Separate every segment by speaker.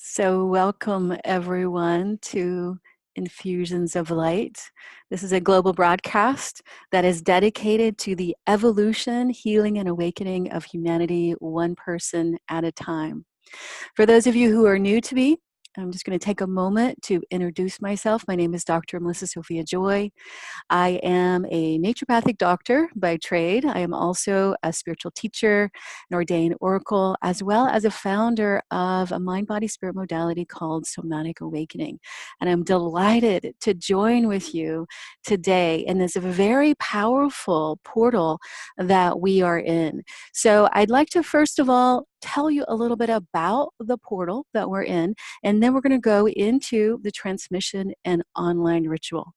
Speaker 1: So, welcome everyone to Infusions of Light. This is a global broadcast that is dedicated to the evolution, healing, and awakening of humanity, one person at a time. For those of you who are new to me, I'm just going to take a moment to introduce myself. My name is Dr. Melissa Sophia Joy. I am a naturopathic doctor by trade. I am also a spiritual teacher, an ordained oracle, as well as a founder of a mind-body-spirit modality called Somatic Awakening. And I'm delighted to join with you today in this very powerful portal that we are in. So I'd like to first of all tell you a little bit about the portal that we're in, and then we're going to go into the transmission and online ritual.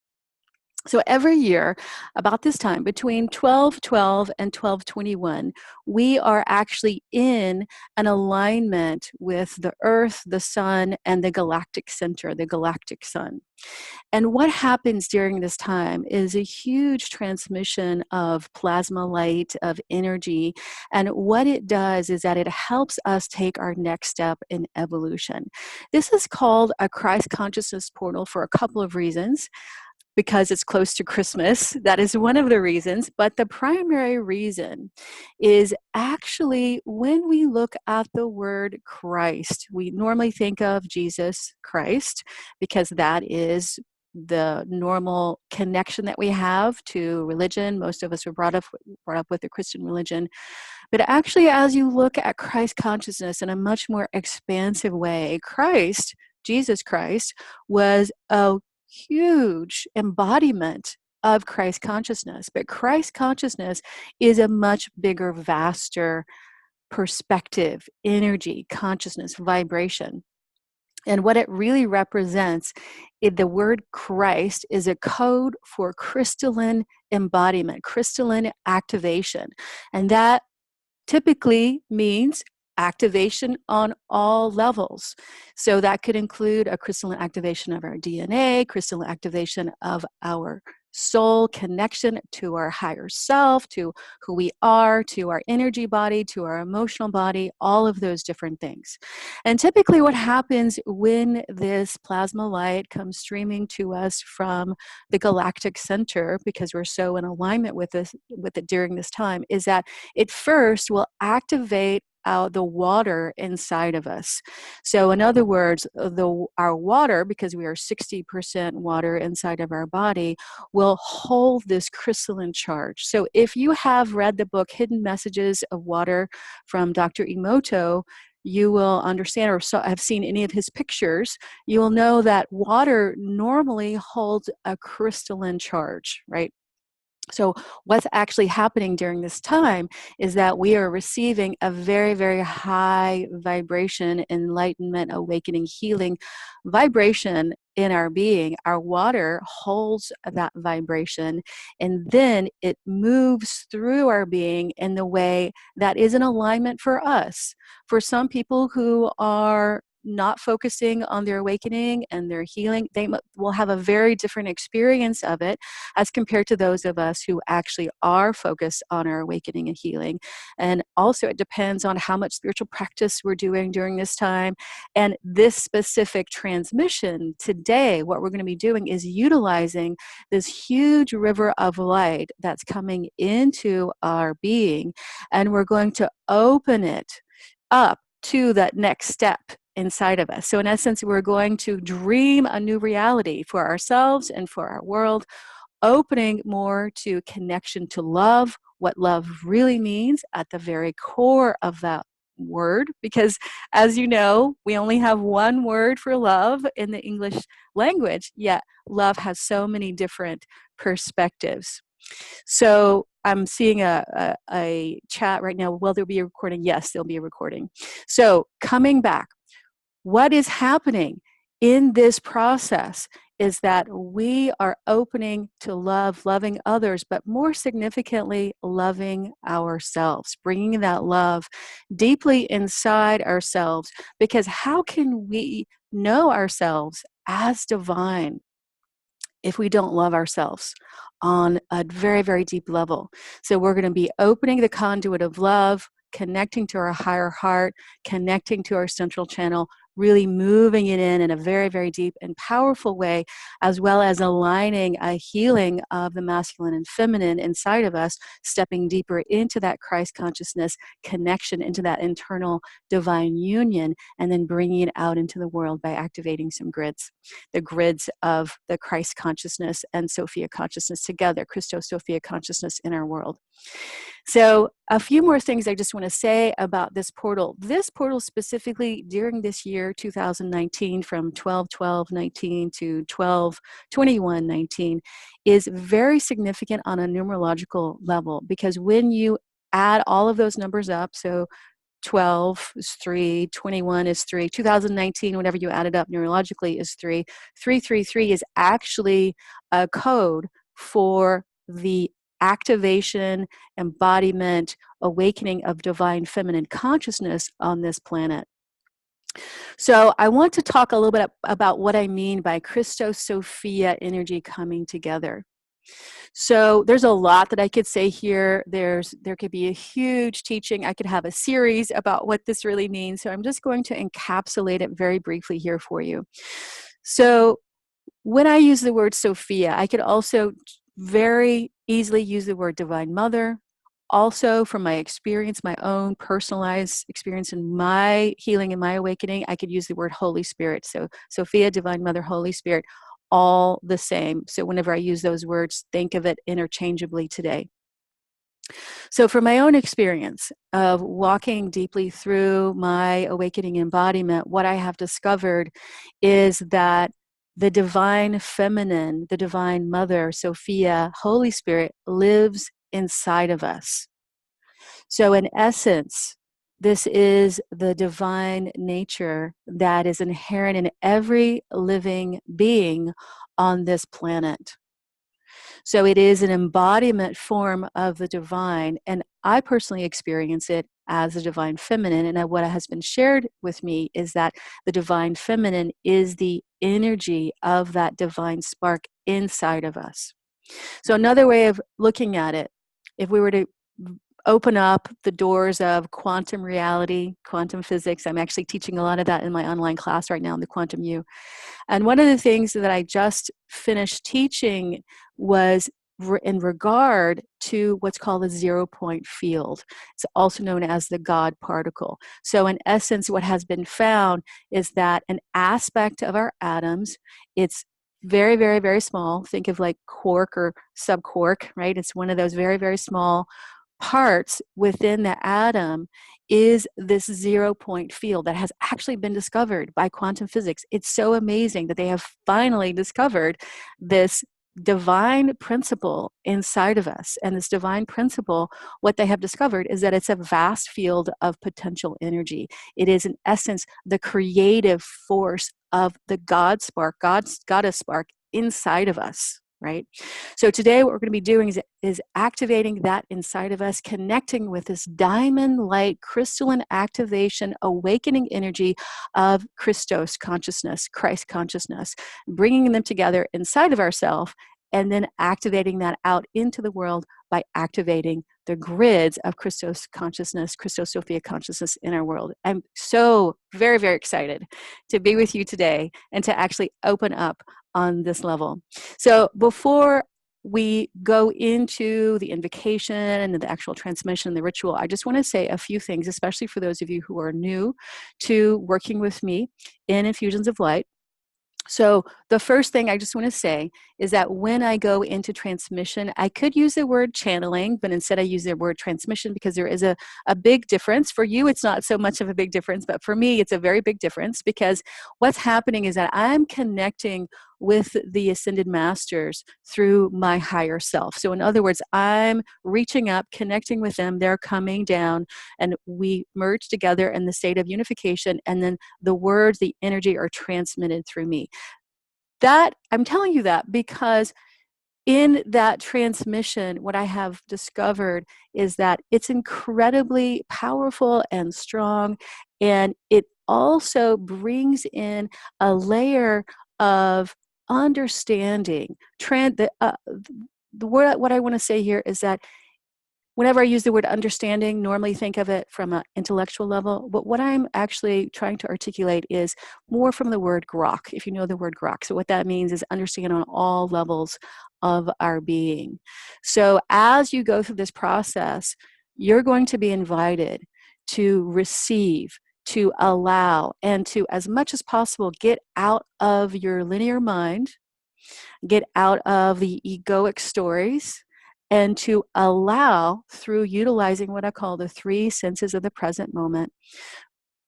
Speaker 1: So every year, about this time, between 12/12 and 12/21, we are actually in an alignment with the Earth, the Sun, and the galactic center, the galactic sun. And what happens during this time is a huge transmission of plasma light, of energy. And what it does is that it helps us take our next step in evolution. This is called a Christ consciousness portal for a couple of reasons. Because it's close to Christmas. That is one of the reasons. But the primary reason is actually when we look at the word Christ, we normally think of Jesus Christ because that is the normal connection that we have to religion. Most of us were brought up with the Christian religion. But actually, as you look at Christ consciousness in a much more expansive way, Christ, Jesus Christ, was a huge embodiment of Christ consciousness. But Christ consciousness is a much bigger, vaster perspective, energy, consciousness, vibration. And what it really represents, the word Christ is a code for crystalline embodiment, crystalline activation. And that typically means activation on all levels. So that could include a crystalline activation of our DNA, crystalline activation of our soul connection to our higher self, to who we are, to our energy body, to our emotional body, all of those different things. And typically what happens when this plasma light comes streaming to us from the galactic center, because we're so in alignment with it during this time, is that it first will activate the water inside of us. So in other words, our water, because we are 60% water inside of our body, will hold this crystalline charge. So if you have read the book Hidden Messages of Water from Dr. Emoto, you will understand, or have seen any of his pictures, you will know that water normally holds a crystalline charge, right? So what's actually happening during this time is that we are receiving a very, very high vibration, enlightenment, awakening, healing vibration in our being. Our water holds that vibration, and then it moves through our being in the way that is in alignment for us. For some people who are not focusing on their awakening and their healing, they will have a very different experience of it as compared to those of us who actually are focused on our awakening and healing. And also it depends on how much spiritual practice we're doing during this time. And this specific transmission today, what we're going to be doing is utilizing this huge river of light that's coming into our being, and we're going to open it up to that next step inside of us. So in essence, we're going to dream a new reality for ourselves and for our world, opening more to connection to love, what love really means at the very core of that word. Because as you know, we only have one word for love in the English language, yet love has so many different perspectives. So I'm seeing a chat right now. Will there be a recording? Yes, there'll be a recording. So coming back, what is happening in this process is that we are opening to love, loving others, but more significantly, loving ourselves, bringing that love deeply inside ourselves. Because how can we know ourselves as divine if we don't love ourselves on a very, very deep level? So we're going to be opening the conduit of love, connecting to our higher heart, connecting to our central channel, really moving it in a very, very deep and powerful way, as well as aligning a healing of the masculine and feminine inside of us, stepping deeper into that Christ consciousness connection, into that internal divine union, and then bringing it out into the world by activating some grids, the grids of the Christ consciousness and Sophia consciousness together, Christos Sophia consciousness in our world. So a few more things I just want to say about this portal. This portal specifically during this year, 2019, from 12/12/19 to 12/21/19, is very significant on a numerological level, because when you add all of those numbers up, so 12 is 3, 21 is 3, 2019, whatever you added up neurologically is 3. 333 is actually a code for the activation, embodiment, awakening of divine feminine consciousness on this planet. So I want to talk a little bit about what I mean by Christos Sophia energy coming together. So there's a lot that I could say here. There could be a huge teaching. I could have a series about what this really means. So I'm just going to encapsulate it very briefly here for you. So when I use the word Sophia, I could also very easily use the word Divine Mother. Also, from my experience, my own personalized experience in my healing and my awakening, I could use the word Holy Spirit. So Sophia, Divine Mother, Holy Spirit, all the same. So whenever I use those words, think of it interchangeably today. So from my own experience of walking deeply through my awakening embodiment, what I have discovered is that the divine feminine, the divine mother, Sophia, Holy Spirit, lives inside of us. So in essence, this is the divine nature that is inherent in every living being on this planet. So it is an embodiment form of the divine, and I personally experience it as a divine feminine. And what has been shared with me is that the divine feminine is the energy of that divine spark inside of us. So another way of looking at it, if we were to open up the doors of quantum reality, quantum physics, I'm actually teaching a lot of that in my online class right now in the Quantum U. And one of the things that I just finished teaching was in regard to what's called a 0-point field. It's also known as the God particle. So in essence, what has been found is that an aspect of our atoms, it's very, very, very small. Think of like quark or subquark, right? It's one of those very, very small parts within the atom, is this 0-point field that has actually been discovered by quantum physics. It's so amazing that they have finally discovered this divine principle inside of us. And this divine principle, what they have discovered is that it's a vast field of potential energy. It is, in essence, the creative force of the God spark, Goddess spark inside of us. Right? So today what we're going to be doing is activating that inside of us, connecting with this diamond light crystalline activation, awakening energy of Christos consciousness, Christ consciousness, bringing them together inside of ourselves, and then activating that out into the world by activating the grids of Christos consciousness, Christos Sophia consciousness in our world. I'm so very, very excited to be with you today and to actually open up on this level. So before we go into the invocation and the actual transmission and the ritual, I just want to say a few things, especially for those of you who are new to working with me in Infusions of Light. So the first thing I just want to say is that when I go into transmission, I could use the word channeling, but instead I use the word transmission because there is a big difference. For you, it's not so much of a big difference, but for me, it's a very big difference, because what's happening is that I'm connecting with the Ascended Masters through my higher self. So in other words, I'm reaching up, connecting with them, they're coming down, and we merge together in the state of unification, and then the words, the energy are transmitted through me. That, I'm telling you that because in that transmission, what I have discovered is that it's incredibly powerful and strong, and it also brings in a layer of understanding. The word, what I want to say here is that Whenever I use the word understanding, normally think of it from an intellectual level, but what I'm actually trying to articulate is more from the word grok, if you know the word grok. So what that means is understand on all levels of our being. So as you go through this process, you're going to be invited to receive, to allow, and to, as much as possible, get out of your linear mind, get out of the egoic stories, and to allow through utilizing what I call the three senses of the present moment.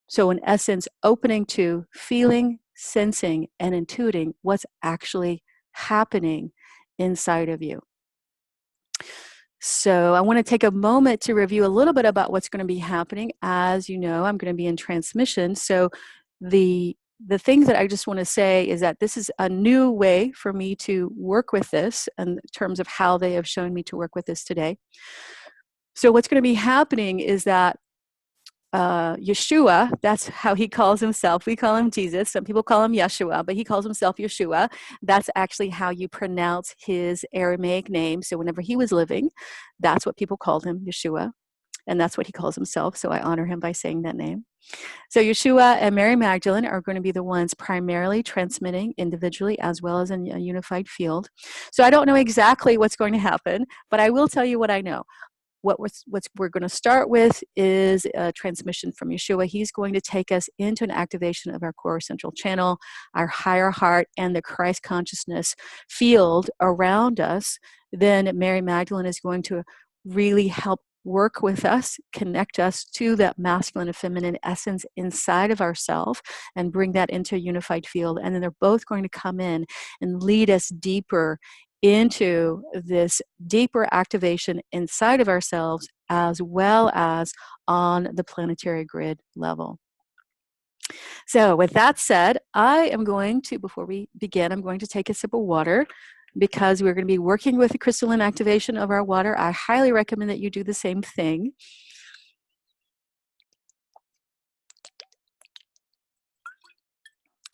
Speaker 1: So, in essence, opening to feeling, sensing, and intuiting what's actually happening inside of you. So, I want to take a moment to review a little bit about what's going to be happening. As you know, I'm going to be in transmission. So, the thing that I just want to say is that this is a new way for me to work with this in terms of how they have shown me to work with this today. So what's going to be happening is that Yeshua, that's how he calls himself. We call him Jesus. Some people call him Yeshua, but he calls himself Yeshua. That's actually how you pronounce his Aramaic name. So whenever he was living, that's what people called him, Yeshua. And that's what he calls himself. So I honor him by saying that name. So Yeshua and Mary Magdalene are going to be the ones primarily transmitting individually as well as in a unified field. So I don't know exactly what's going to happen, but I will tell you what I know. What we're going to start with is a transmission from Yeshua. He's going to take us into an activation of our core central channel, our higher heart, and the Christ consciousness field around us. Then Mary Magdalene is going to really help work with us, connect us to that masculine and feminine essence inside of ourselves and bring that into a unified field. And then they're both going to come in and lead us deeper into this deeper activation inside of ourselves as well as on the planetary grid level. So with that said, I am going to, before we begin, I'm going to take a sip of water because we're going to be working with the crystalline activation of our water. I highly recommend that you do the same thing.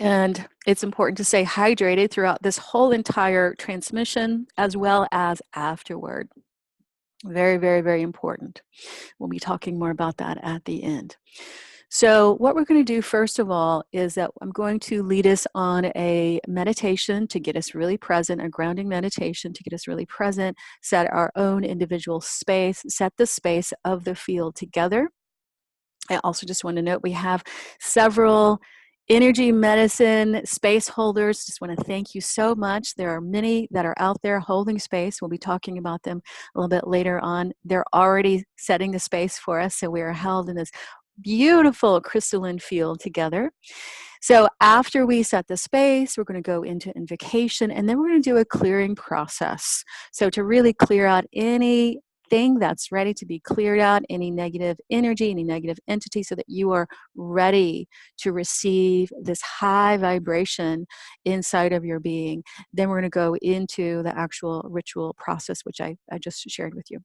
Speaker 1: And it's important to stay hydrated throughout this whole entire transmission as well as afterward. Very, very, very important. We'll be talking more about that at the end. So what we're going to do first of all is that I'm going to lead us on a meditation to get us really present, a grounding meditation to get us really present, set our own individual space, set the space of the field together. I also just want to note we have several energy medicine space holders. Just want to thank you so much. There are many that are out there holding space. We'll be talking about them a little bit later on. They're already setting the space for us, so we are held in this beautiful crystalline field together. So after we set the space, we're going to go into invocation, and then we're going to do a clearing process. So to really clear out anything that's ready to be cleared out, any negative energy, any negative entity, so that you are ready to receive this high vibration inside of your being. Then we're going to go into the actual ritual process, which I just shared with you.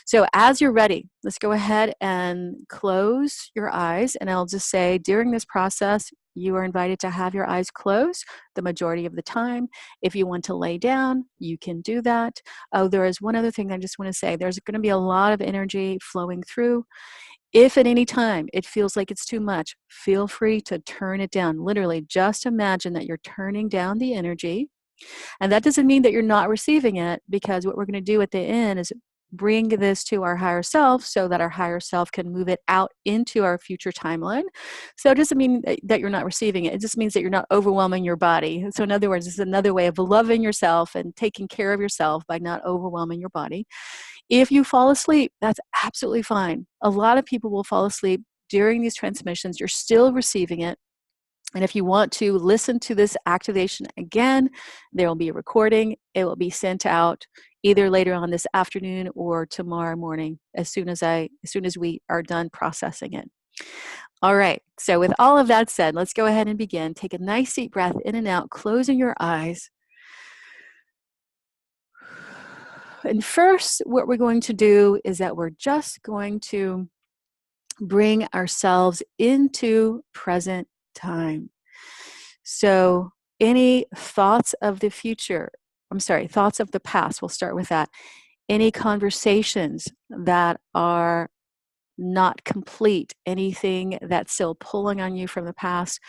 Speaker 1: So as you're ready, let's go ahead and close your eyes. And I'll just say during this process, you are invited to have your eyes closed the majority of the time. If you want to lay down, you can do that. Oh, there is one other thing I just want to say. There's going to be a lot of energy flowing through. If at any time it feels like it's too much, feel free to turn it down. Literally, just imagine that you're turning down the energy. And that doesn't mean that you're not receiving it, because what we're going to do at the end is bring this to our higher self so that our higher self can move it out into our future timeline. So it doesn't mean that you're not receiving it. It just means that you're not overwhelming your body. So in other words, it's another way of loving yourself and taking care of yourself by not overwhelming your body. If you fall asleep, that's absolutely fine. A lot of people will fall asleep during these transmissions. You're still receiving it. And if you want to listen to this activation again, there will be a recording. It will be sent out either later on this afternoon or tomorrow morning as soon as we are done processing it. All right, so with all of that said, let's go ahead and begin. Take a nice deep breath in and out, closing your eyes. And first, what we're going to do is that we're just going to bring ourselves into present time. So any thoughts of the future, thoughts of the past, we'll start with that. any conversations that are not complete, anything that's still pulling on you from the past,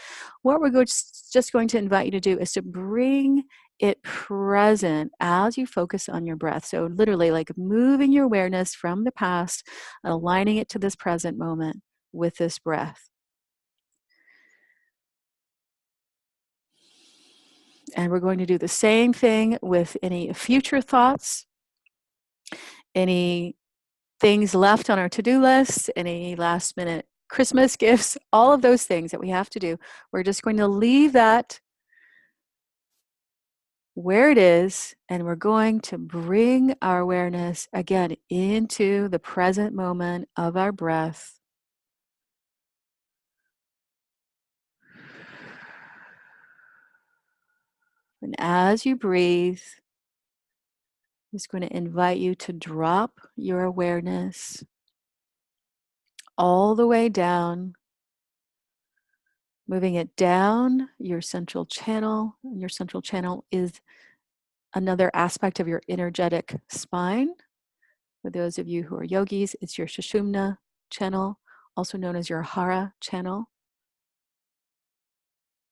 Speaker 1: what we're just going to invite you to do is to bring it present as you focus on your breath. So literally like moving your awareness from the past, aligning it to this present moment with this breath. And we're going to do the same thing with any future thoughts, any things left on our to-do list, any last minute Christmas gifts, all of those things that we have to do. We're just going to leave that where it is, and we're going to bring our awareness again into the present moment of our breath. And as you breathe, I'm just going to invite you to drop your awareness all the way down, moving it down your central channel. And your central channel is another aspect of your energetic spine. For those of you who are yogis, it's your Sushumna channel, also known as your Hara channel.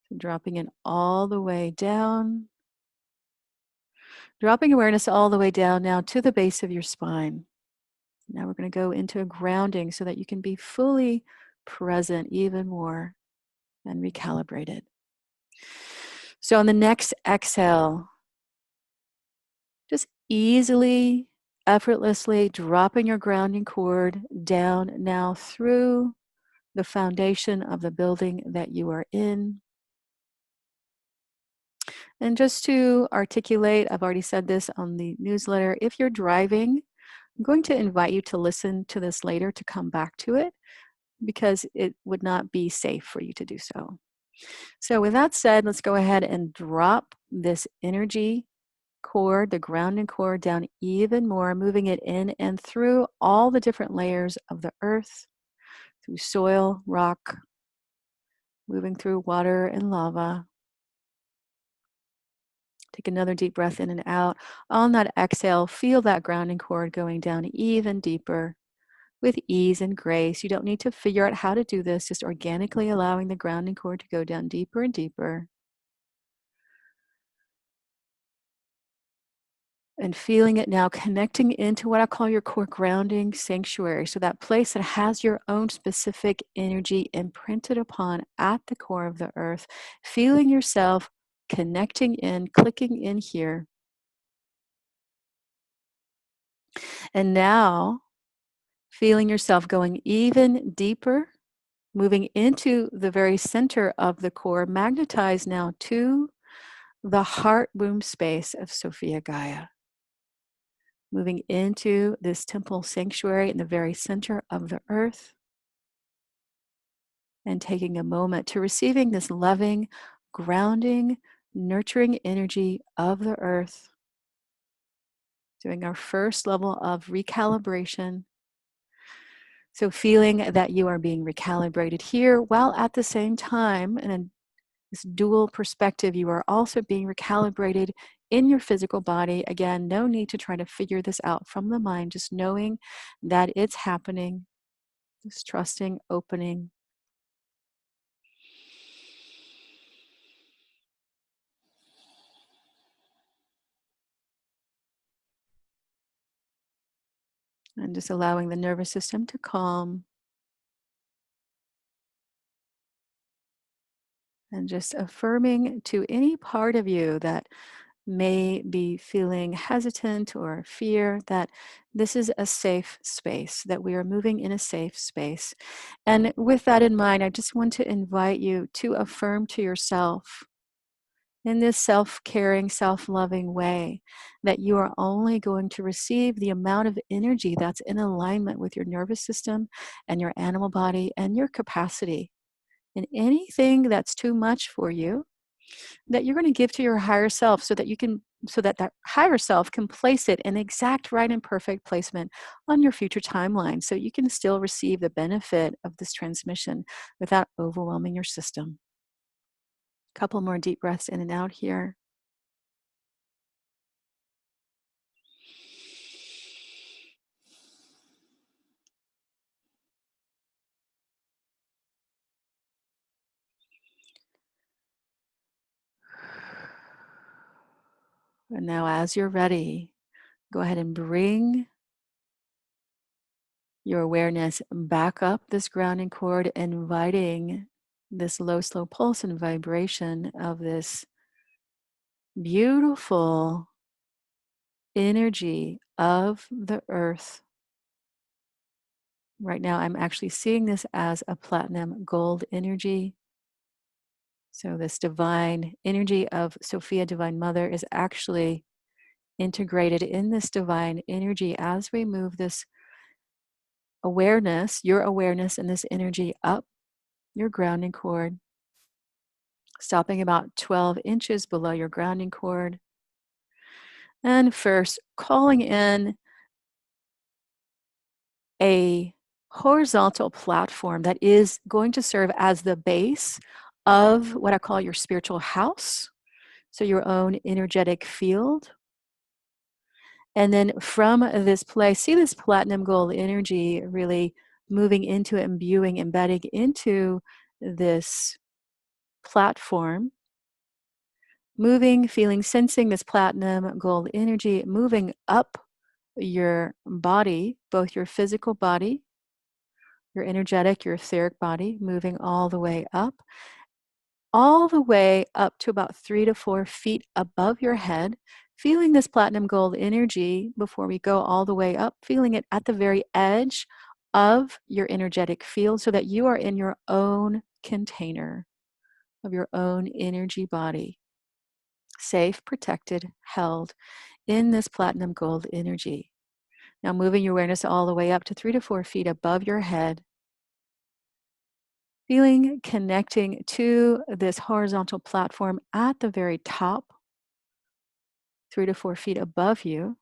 Speaker 1: So dropping it all the way down. Dropping awareness all the way down now to the base of your spine. Now we're going to go into a grounding so that you can be fully present even more and recalibrated. So on the next exhale, just easily, effortlessly dropping your grounding cord down now through the foundation of the building that you are in. And just to articulate, I've already said this on the newsletter, if you're driving, I'm going to invite you to listen to this later to come back to it because it would not be safe for you to do so. So with that said, let's go ahead and drop this energy cord, the grounding cord, down even more, moving it in and through all the different layers of the earth, through soil, rock, moving through water and lava. Take another deep breath in and out. On that exhale, feel that grounding cord going down even deeper with ease and grace. You don't need to figure out how to do this, just organically allowing the grounding cord to go down deeper and deeper. And feeling it now connecting into what I call your core grounding sanctuary. So that place that has your own specific energy imprinted upon at the core of the earth. Feeling yourself connecting in, clicking in here. And now feeling yourself going even deeper, moving into the very center of the core, magnetized now to the heart womb space of Sophia Gaia. Moving into this temple sanctuary in the very center of the earth, and taking a moment to receiving this loving, grounding, nurturing energy of the earth. Doing our first level of recalibration. So feeling that you are being recalibrated here, while at the same time, and in this dual perspective, you are also being recalibrated in your physical body. Again, no need to try to figure this out from the mind, just knowing that it's happening, just trusting, opening. And just allowing the nervous system to calm. And just affirming to any part of you that may be feeling hesitant or fear that this is a safe space, that we are moving in a safe space. And with that in mind, I just want to invite you to affirm to yourself in this self-caring, self-loving way that you are only going to receive the amount of energy that's in alignment with your nervous system and your animal body and your capacity. And anything that's too much for you, that you're going to give to your higher self so that you can, so that that higher self can place it in exact right and perfect placement on your future timeline, so you can still receive the benefit of this transmission without overwhelming your system. Couple more deep breaths in and out here. And now, as you're ready, go ahead and bring your awareness back up this grounding cord, inviting this low, slow pulse and vibration of this beautiful energy of the earth. Right now, I'm actually seeing this as a platinum gold energy. So, this divine energy of Sophia, Divine Mother, is actually integrated in this divine energy as we move this awareness, your awareness, and this energy up your grounding cord, stopping about 12 inches below your grounding cord. And first, calling in a horizontal platform that is going to serve as the base of what I call your spiritual house, so your own energetic field. And then from this place, see this platinum gold energy really moving into it, imbuing, embedding into this platform, moving, feeling, sensing this platinum gold energy moving up your body, both your physical body, your energetic, your etheric body, moving all the way up to about 3 to 4 feet above your head, feeling this platinum gold energy before we go all the way up, feeling it at the very edge of your energetic field so that you are in your own container of your own energy body, safe, protected, held in this platinum gold energy. Now, moving your awareness all the way up to 3 to 4 feet above your head, feeling connecting to this horizontal platform at the very top, 3 to 4 feet above you.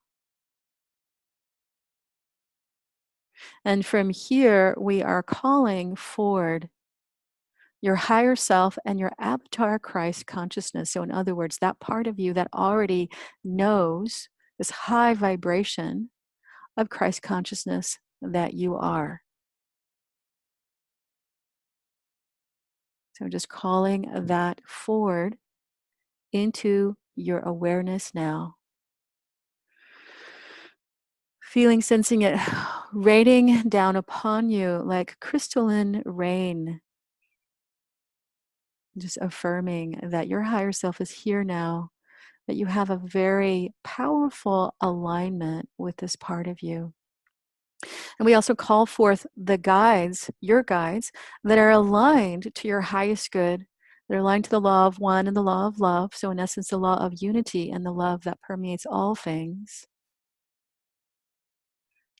Speaker 1: And from here, we are calling forward your higher self and your avatar Christ consciousness. So, in other words, that part of you that already knows this high vibration of Christ consciousness that you are. So, just calling that forward into your awareness now. Feeling, sensing it raining down upon you like crystalline rain. Just affirming that your higher self is here now, that you have a very powerful alignment with this part of you. And we also call forth the guides, your guides, that are aligned to your highest good. They're aligned to the law of one and the law of love. So, in essence, the law of unity and the love that permeates all things,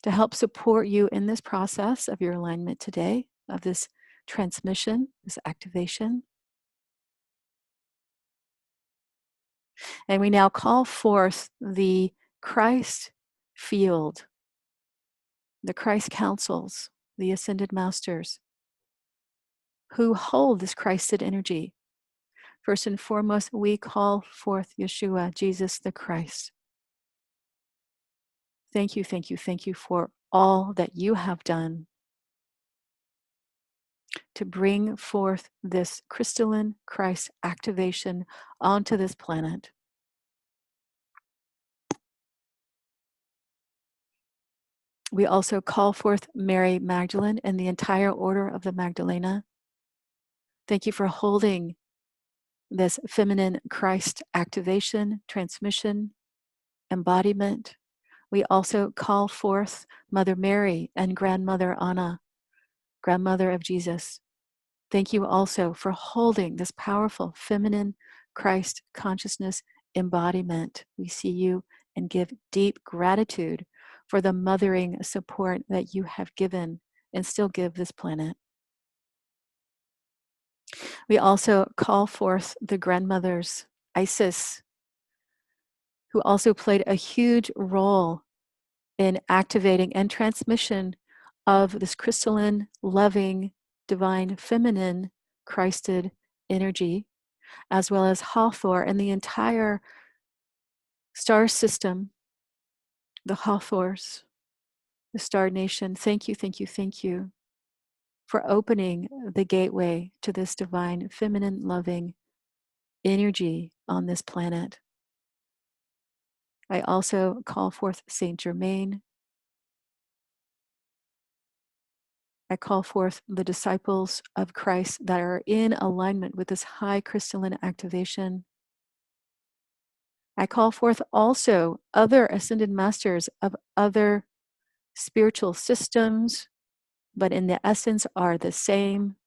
Speaker 1: to help support you in this process of your alignment today, of this transmission, this activation. And we now call forth the Christ field, the Christ councils, the ascended masters who hold this Christed energy. First and foremost, we call forth Yeshua, Jesus the Christ. Thank you, thank you, thank you for all that you have done to bring forth this crystalline Christ activation onto this planet. We also call forth Mary Magdalene and the entire order of the Magdalena. Thank you for holding this feminine Christ activation, transmission, embodiment. We also call forth Mother Mary and Grandmother Anna, grandmother of Jesus. Thank you also for holding this powerful feminine Christ consciousness embodiment. We see you and give deep gratitude for the mothering support that you have given and still give this planet. We also call forth the grandmothers, Isis, who also played a huge role in activating and transmission of this crystalline, loving, divine, feminine, Christed energy, as well as Hathor and the entire star system, the Hathors, the star nation. Thank you, thank you, thank you for opening the gateway to this divine, feminine, loving energy on this planet. I also call forth Saint Germain. I call forth the disciples of Christ that are in alignment with this high crystalline activation. I call forth also other ascended masters of other spiritual systems, but in the essence are the same,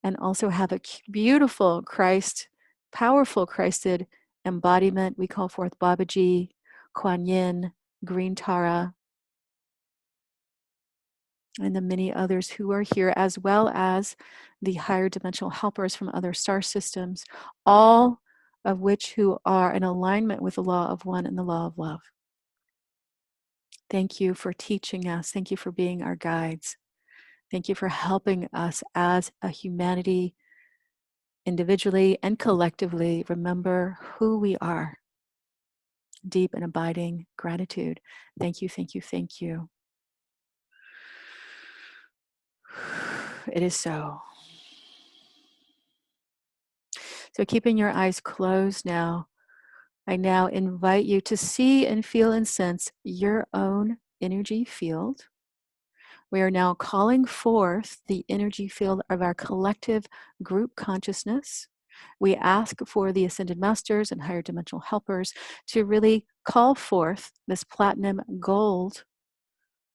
Speaker 1: and also have a beautiful Christ, powerful Christed embodiment. We call forth Babaji, Kuan Yin, Green Tara, and the many others who are here, as well as the higher dimensional helpers from other star systems, all of which who are in alignment with the law of one and the law of love. Thank you for teaching us. Thank you for being our guides. Thank you for helping us as a humanity, individually and collectively, remember who we are. Deep and abiding gratitude. Thank you, thank you, thank you. It is so. So keeping your eyes closed now, I now invite you to see and feel and sense your own energy field. We are now calling forth the energy field of our collective group consciousness. We ask for the Ascended Masters and higher dimensional helpers to really call forth this platinum gold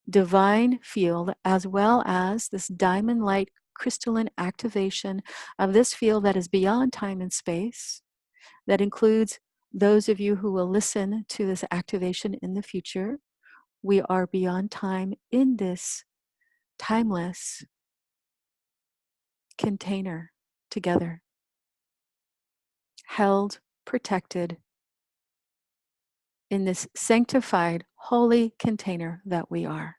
Speaker 1: divine field, as well as this diamond light crystalline activation of this field that is beyond time and space, that includes those of you who will listen to this activation in the future. We are beyond time in this timeless container together, held, protected in this sanctified, holy container that we are.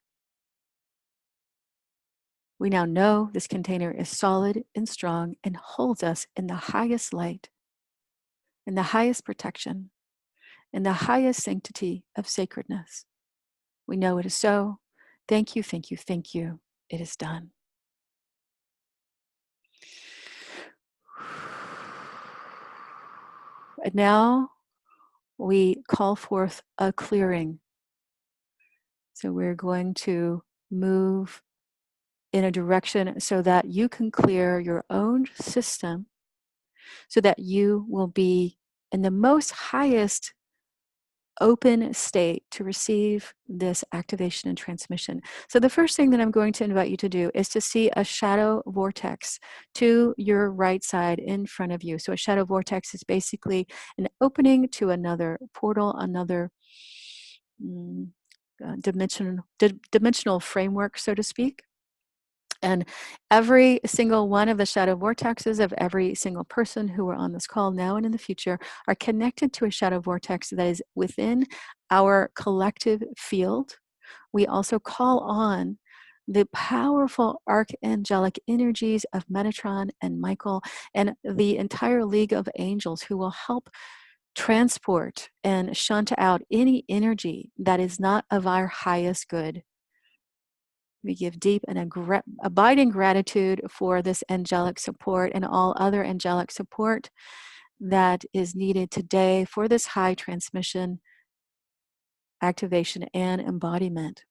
Speaker 1: We now know this container is solid and strong and holds us in the highest light, in the highest protection, in the highest sanctity of sacredness. We know it is so. Thank you, thank you, thank you. It is done. And now we call forth a clearing. So we're going to move in a direction so that you can clear your own system, so that you will be in the most highest open state to receive this activation and transmission. So the first thing that I'm going to invite you to do is to see a shadow vortex to your right side in front of you. So a shadow vortex is basically an opening to another portal, another dimensional framework, so to speak. And every single one of the shadow vortexes of every single person who are on this call now and in the future are connected to a shadow vortex that is within our collective field. We also call on the powerful archangelic energies of Metatron and Michael and the entire League of Angels who will help transport and shunt out any energy that is not of our highest good. We give deep and abiding gratitude for this angelic support and all other angelic support that is needed today for this high transmission, activation, and embodiment.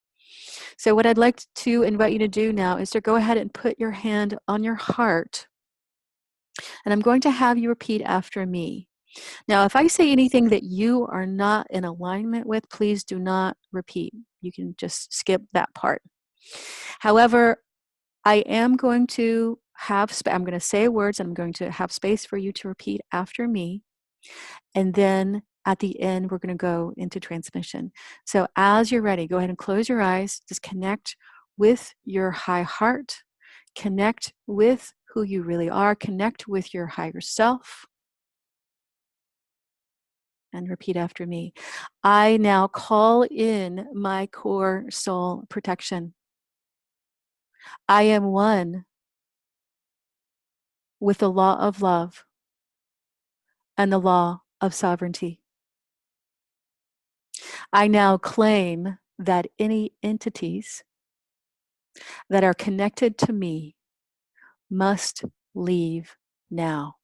Speaker 1: So what I'd like to invite you to do now is to go ahead and put your hand on your heart, and I'm going to have you repeat after me. Now, if I say anything that you are not in alignment with, please do not repeat. You can just skip that part. However, I am going to I'm going to say words, and I'm going to have space for you to repeat after me. And then at the end, we're going to go into transmission. So as you're ready, go ahead and close your eyes. Just connect with your high heart. Connect with who you really are. Connect with your higher self. And repeat after me. I now call in my core soul protection. I am one with the law of love and the law of sovereignty. I now claim that any entities that are connected to me must leave now.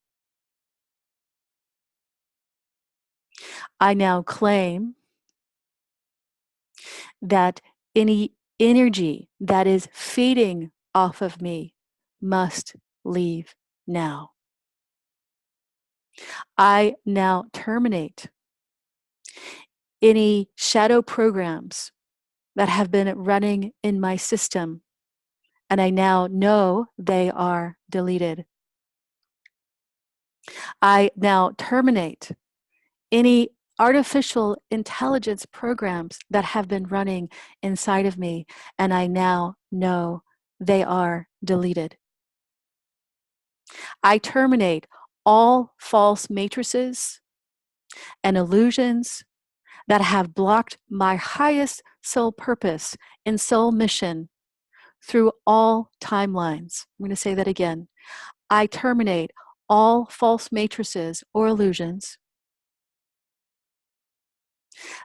Speaker 1: I now claim that any energy that is feeding off of me must leave now. I now terminate any shadow programs that have been running in my system, and I now know they are deleted. I now terminate any artificial intelligence programs that have been running inside of me, and I now know they are deleted. I terminate all false matrices and illusions that have blocked my highest soul purpose and soul mission through all timelines. I'm going to say that again. I terminate all false matrices or illusions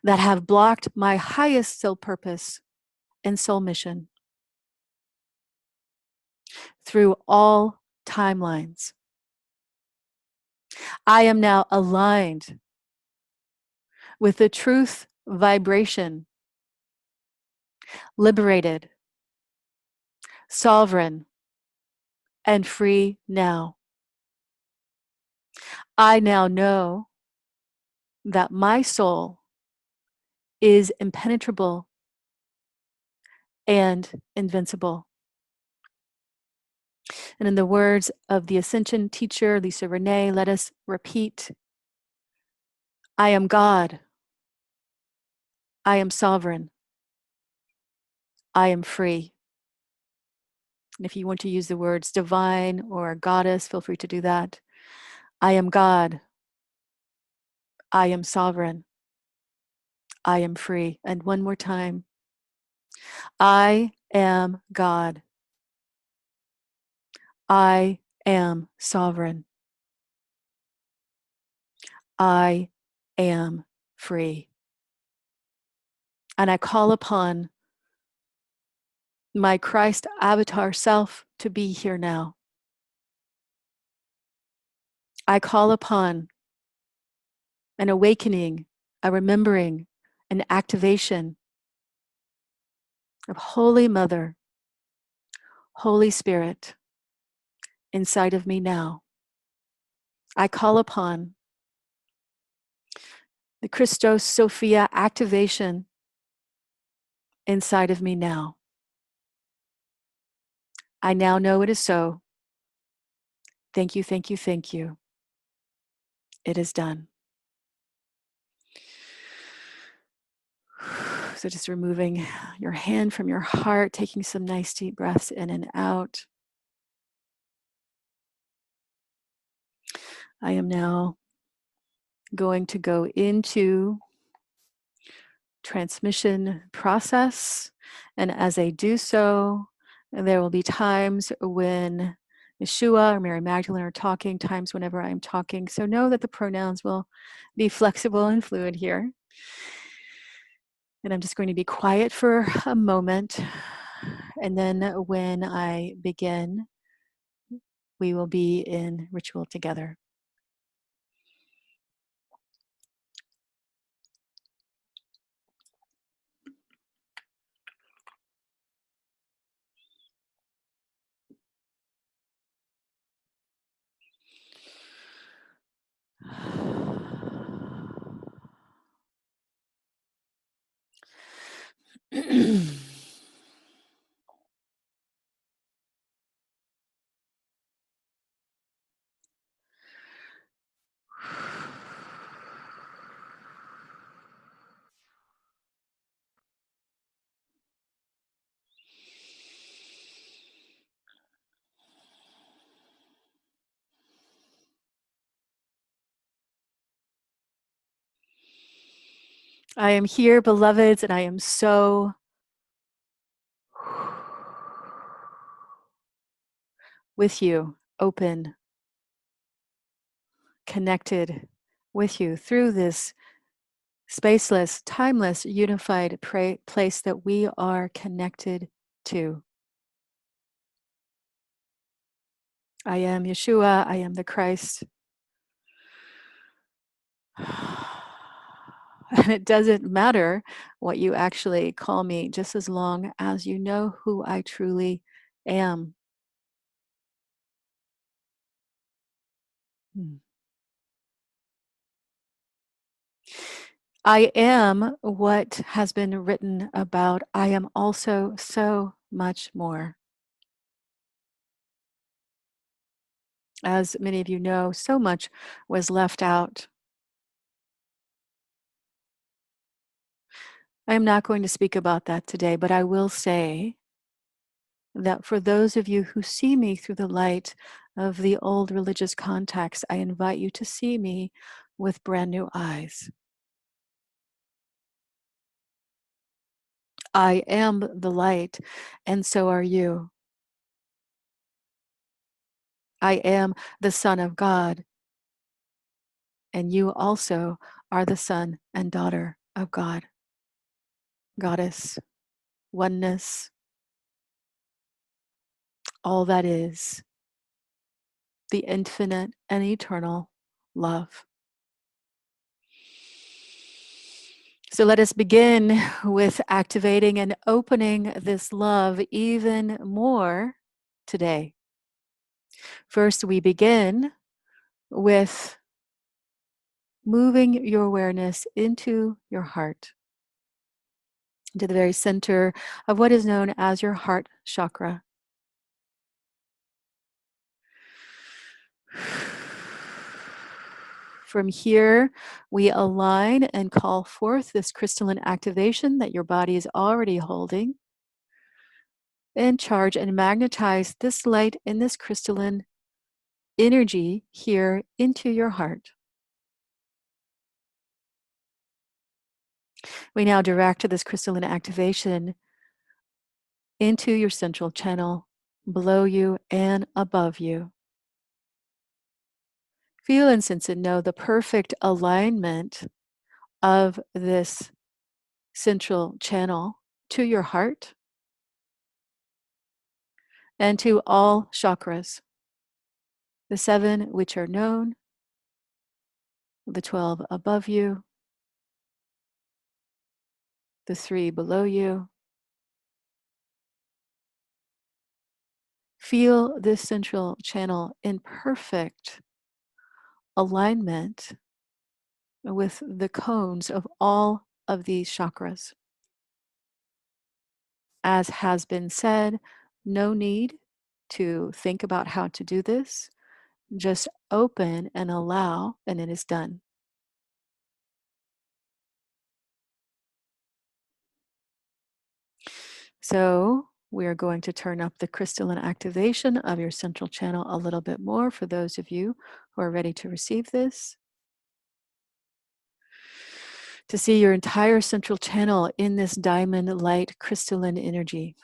Speaker 1: that have blocked my highest soul purpose and soul mission through all timelines. I am now aligned with the truth vibration, liberated, sovereign, and free now. I now know that my soul is impenetrable and invincible. And in the words of the Ascension teacher, Lisa Renee, let us repeat, I am God. I am sovereign. I am free. And if you want to use the words divine or goddess, feel free to do that. I am God. I am sovereign. I am free. And one more time. I am God. I am sovereign. I am free. And I call upon my Christ avatar self to be here now. I call upon an awakening, a remembering, an activation of Holy Mother, Holy Spirit inside of me now. I call upon the Christos Sophia activation inside of me now. I now know it is so. Thank you, thank you, thank you. It is done. So just removing your hand from your heart, taking some nice deep breaths in and out. I am now going to go into transmission process. And as I do so, there will be times when Yeshua or Mary Magdalene are talking, times whenever I'm talking. So know that the pronouns will be flexible and fluid here. And I'm just going to be quiet for a moment. And then when I begin, we will be in ritual together. I am here, beloveds, and I am so with you, open, connected with you through this spaceless, timeless, unified place that we are connected to. I am Yeshua, I am the Christ. And it doesn't matter what you actually call me, just as long as you know who I truly am. Hmm. I am what has been written about. I am also so much more. As many of you know, so much was left out. I am not going to speak about that today, but I will say that for those of you who see me through the light of the old religious context, I invite you to see me with brand new eyes. I am the light, and so are you. I am the Son of God, and you also are the son and daughter of God, Goddess, oneness, all that is, the infinite and eternal love. So let us begin with activating and opening this love even more today. First, we begin with moving your awareness into your heart, into the very center of what is known as your heart chakra. From here, we align and call forth this crystalline activation that your body is already holding, and charge and magnetize this light and this crystalline energy here into your heart. We now direct this crystalline activation into your central channel, below you and above you. Feel and sense and know the perfect alignment of this central channel to your heart and to all chakras, the 7 which are known, the 12 above you, the 3 below you. Feel this central channel in perfect alignment with the cones of all of these chakras. As has been said, no need to think about how to do this. Just open and allow, and it is done. So we are going to turn up the crystalline activation of your central channel a little bit more for those of you who are ready to receive this. To see your entire central channel in this diamond light crystalline energy.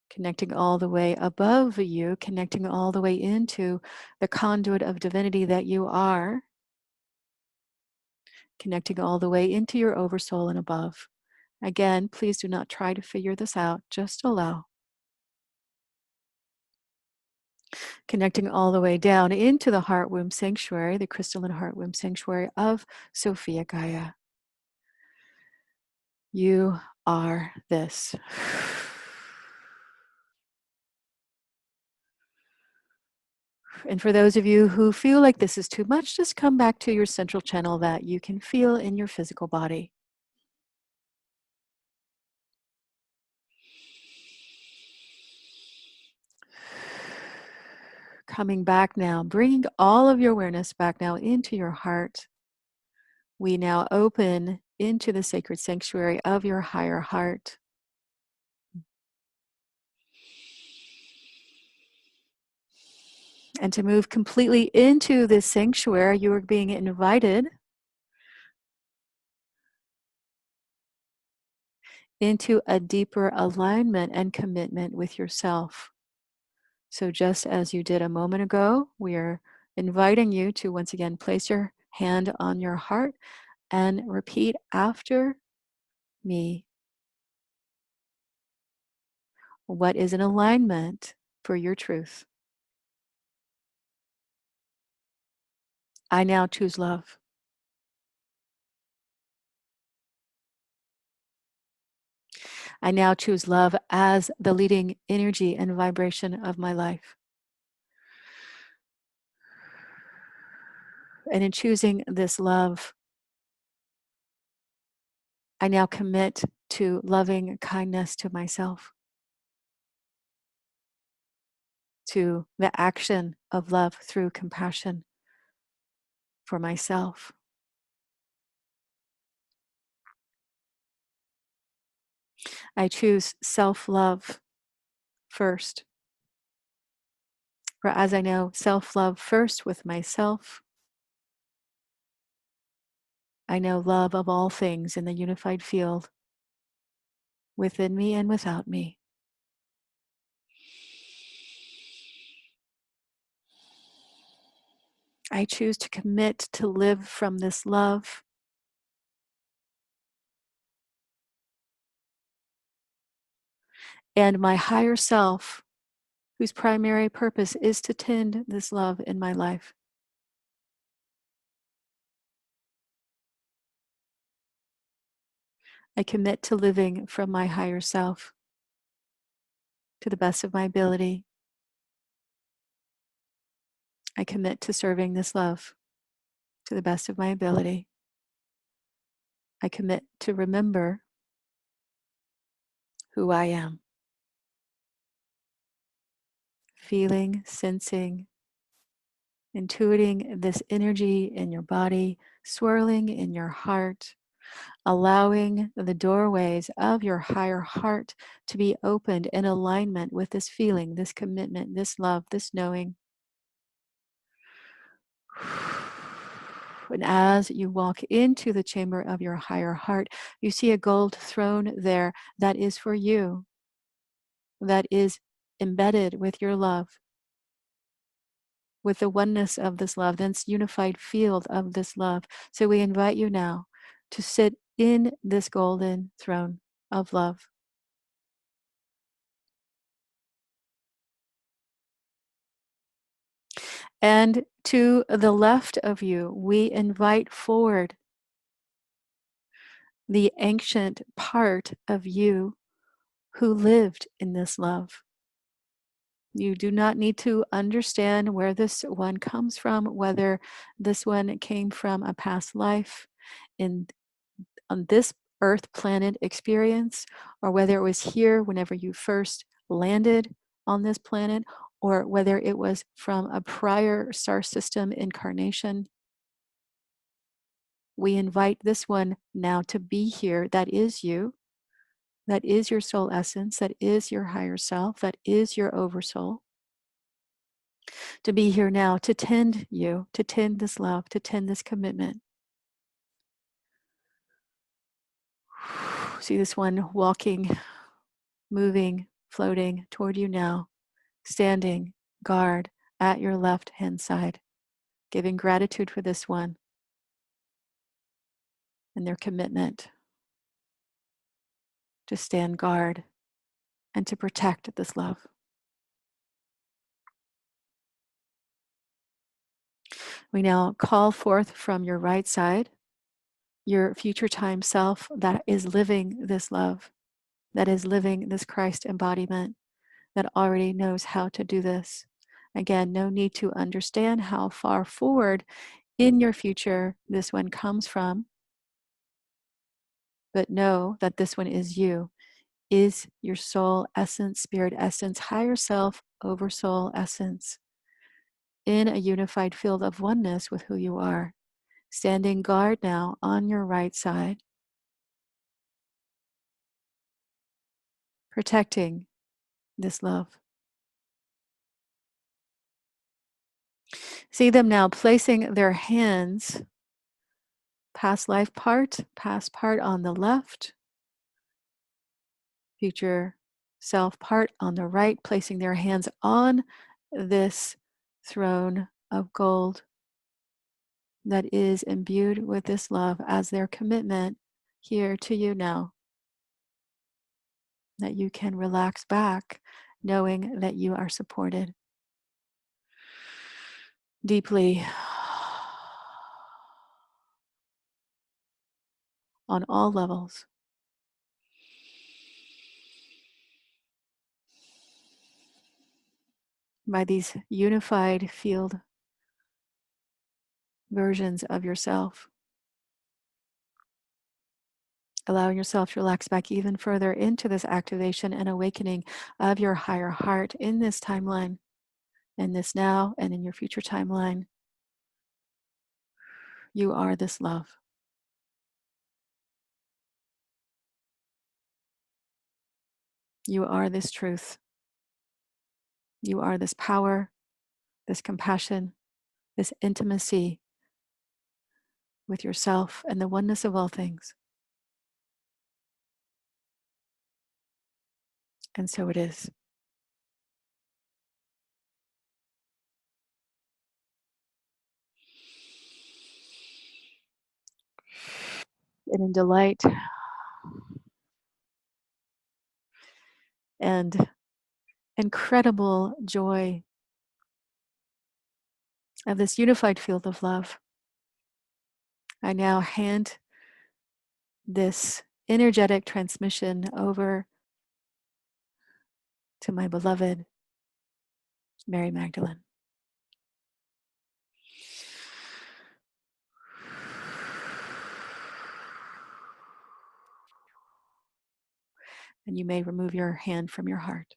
Speaker 1: Connecting all the way above you, connecting all the way into the conduit of divinity that you are, connecting all the way into your oversoul and above. Again, please do not try to figure this out, just allow. Connecting all the way down into the heart womb sanctuary, the crystalline heart womb sanctuary of Sophia Gaia. You are this. And for those of you who feel like this is too much, just come back to your central channel that you can feel in your physical body. Coming back now, bringing all of your awareness back now into your heart. We now open into the sacred sanctuary of your higher heart. And to move completely into this sanctuary, you are being invited into a deeper alignment and commitment with yourself. So, just as you did a moment ago, we are inviting you to once again place your hand on your heart and repeat after me. What is an alignment for your truth? I now choose love. I now choose love as the leading energy and vibration of my life. And in choosing this love, I now commit to loving kindness to myself, to the action of love through compassion for myself. I choose self love first. For as I know self love first with myself, I know love of all things in the unified field within me and without me. I choose to commit to live from this love. And my higher self, whose primary purpose is to tend this love in my life. I commit to living from my higher self to the best of my ability. I commit to serving this love to the best of my ability. I commit to remember who I am. Feeling, sensing, intuiting this energy in your body, swirling in your heart, allowing the doorways of your higher heart to be opened in alignment with this feeling, this commitment, this love, this knowing. And as you walk into the chamber of your higher heart, you see a gold throne there that is for you, that is embedded with your love, with the oneness of this love, this unified field of this love. So we invite you now to sit in this golden throne of love. And to the left of you, we invite forward the ancient part of you who lived in this love. You do not need to understand where this one comes from, whether this one came from a past life in on this earth planet experience, or whether it was here whenever you first landed on this planet, or whether it was from a prior star system incarnation. We invite this one now to be here. That is you. That is your soul essence. That is your higher self. That is your oversoul. To be here now, to tend you, to tend this love, to tend this commitment. See this one walking, moving, floating toward you now, standing guard at your left hand side, giving gratitude for this one and their commitment to stand guard and to protect this love. We now call forth from your right side your future time self that is living this love, that is living this Christ embodiment, that already knows how to do this. Again, no need to understand how far forward in your future this one comes from, but know that this one is you, is your soul essence, spirit essence, higher self, oversoul essence, in a unified field of oneness with who you are. Standing guard now on your right side, protecting this love. See them now placing their hands, past life part, past part on the left, future self part on the right, placing their hands on this throne of gold that is imbued with this love as their commitment here to you now. That you can relax back, knowing that you are supported. Deeply on all levels. By these unified field versions of yourself, allowing yourself to relax back even further into this activation and awakening of your higher heart in this timeline, in this now, and in your future timeline. You are this love. You are this truth. You are this power, this compassion, this intimacy with yourself and the oneness of all things. And so it is. And in delight and incredible joy of this unified field of love, I now hand this energetic transmission over to my beloved Mary Magdalene. And you may remove your hand from your heart.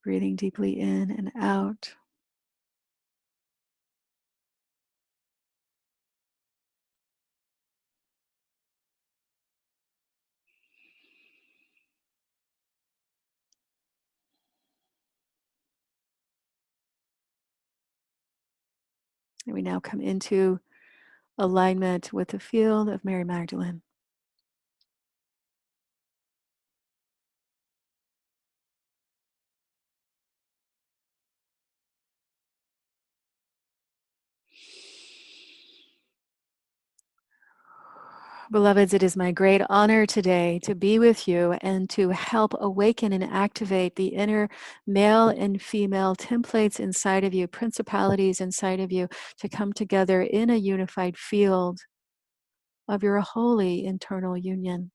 Speaker 1: Breathing deeply in and out. And we now come into alignment with the field of Mary Magdalene. Beloveds, it is my great honor today to be with you and to help awaken and activate the inner male and female templates inside of you, principalities inside of you, to come together in a unified field of your holy internal union.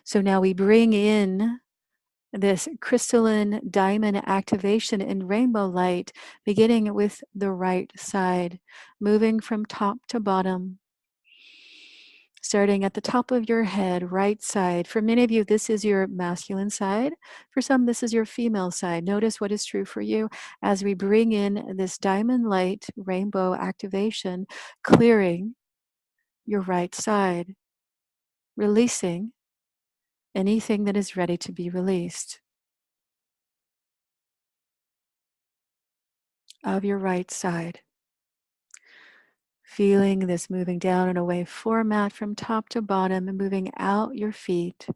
Speaker 1: So now we bring in this crystalline diamond activation in rainbow light, beginning with the right side, moving from top to bottom, starting at the top of your head, right side. For many of you, this is your masculine side. For some, this is your female side. Notice what is true for you as we bring in this diamond light rainbow activation, clearing your right side, releasing anything that is ready to be released of your right side. Feeling this moving down in a wave format from top to bottom and moving out your feet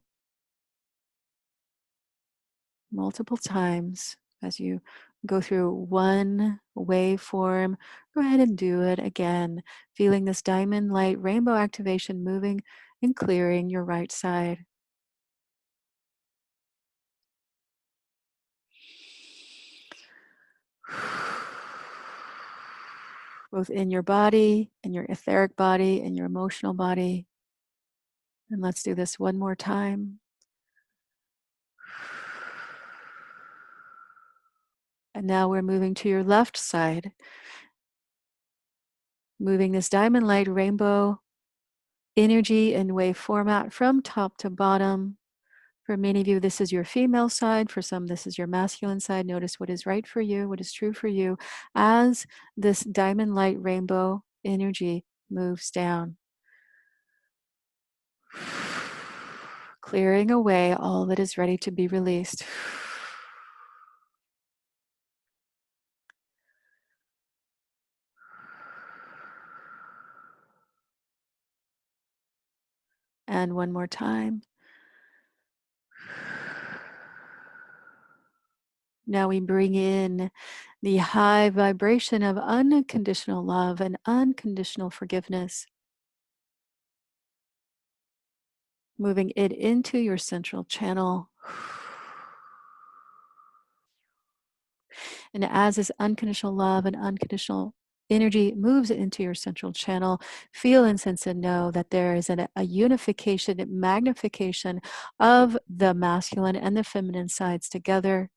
Speaker 1: multiple times as you go through one waveform. Go ahead and do it again. Feeling this diamond light rainbow activation moving and clearing your right side. Both in your body, in your etheric body, in your emotional body. And let's do this one more time. And now we're moving to your left side, moving this diamond light rainbow energy and wave format from top to bottom. For many of you, this is your female side. For some, this is your masculine side. Notice what is right for you, what is true for you, as this diamond light rainbow energy moves down. Clearing away all that is ready to be released. And one more time. Now we bring in the high vibration of unconditional love and unconditional forgiveness, moving it into your central channel. And as this unconditional love and unconditional energy moves into your central channel, feel and sense and know that there is a unification, a magnification of the masculine and the feminine sides together.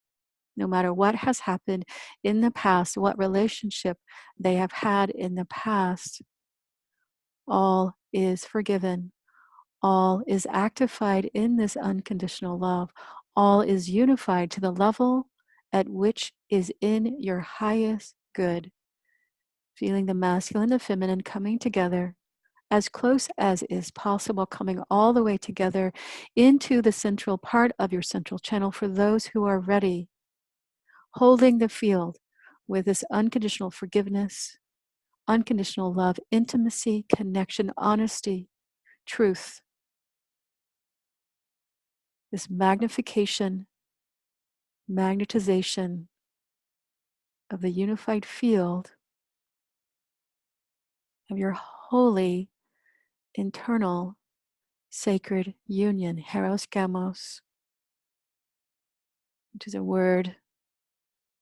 Speaker 1: No matter what has happened in the past, what relationship they have had in the past, all is forgiven. All is actified in this unconditional love. All is unified to the level at which is in your highest good. Feeling the masculine and feminine coming together as close as is possible, coming all the way together into the central part of your central channel for those who are ready, holding the field with this unconditional forgiveness, unconditional love, intimacy, connection, honesty, truth, this magnification, magnetization of the unified field of your holy internal sacred union, Heros Gamos, which is a word,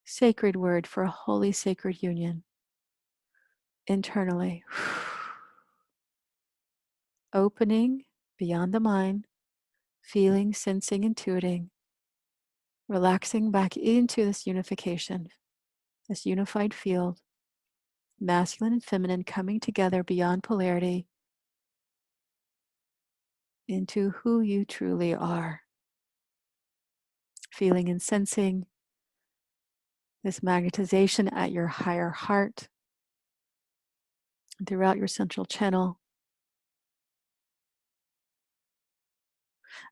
Speaker 1: sacred word for a holy sacred union internally. Opening beyond the mind, feeling, sensing, intuiting, relaxing back into this unification, this unified field, masculine and feminine coming together beyond polarity into who you truly are. Feeling and sensing this magnetization at your higher heart, throughout your central channel.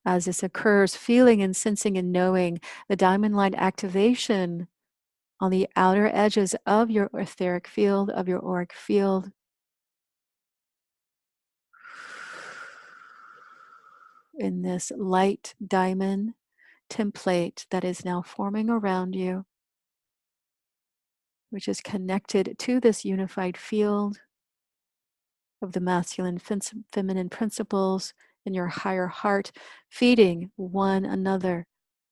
Speaker 1: As this occurs, feeling and sensing and knowing the diamond light activation on the outer edges of your etheric field, of your auric field. In this light diamond template that is now forming around you, which is connected to this unified field of the masculine, feminine principles in your higher heart, feeding one another.